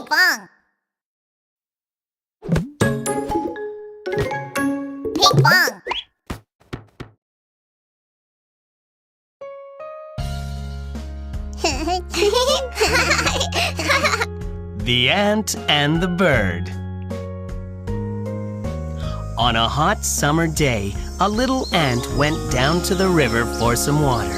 Pinkfong! Pinkfong! The Ant and the Bird. On a hot summer day, a little ant went down to the river for some water.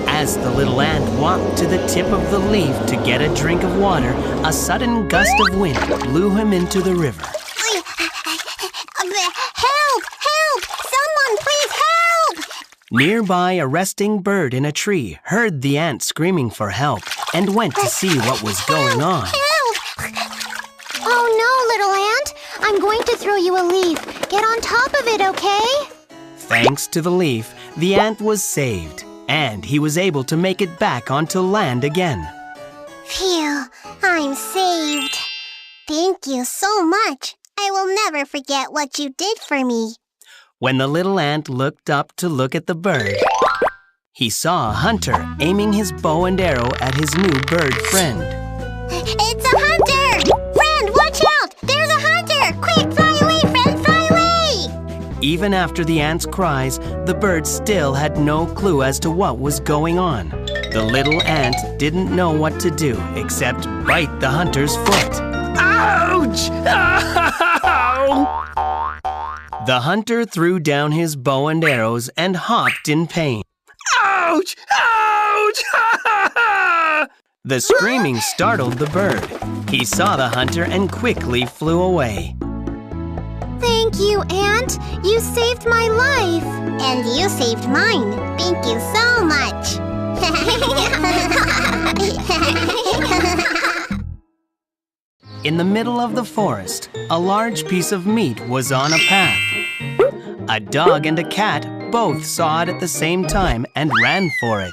As the little ant walked to the tip of the leaf to get a drink of water, a sudden gust of wind blew him into the river. Help! Help! Someone please help! Nearby, a resting bird in a tree heard the ant screaming for help and went to see what was going on. Help! Oh no, little ant! I'm going to throw you a leaf. Get on top of it, okay? Thanks to the leaf, the ant was saved, and he was able to make it back onto land again. Phew, I'm saved. Thank you so much. I will never forget what you did for me. When the little ant looked up to look at the bird, he saw a hunter aiming his bow and arrow at his new bird friend. It's a hunter! Friend, watch out! There's a hunter! Quick, fly away, friend, fly away! Even after the ant's cries, the bird still had no clue as to what was going on. The little ant didn't know what to do except bite the hunter's foot. Ouch! Ow! The hunter threw down his bow and arrows and hopped in pain. Ouch! Ouch! The screaming startled the bird. He saw the hunter and quickly flew away. Thank you, Ant. You saved my life. And you saved mine. Thank you so much. In the middle of the forest, a large piece of meat was on a path. A dog and a cat both saw it at the same time and ran for it.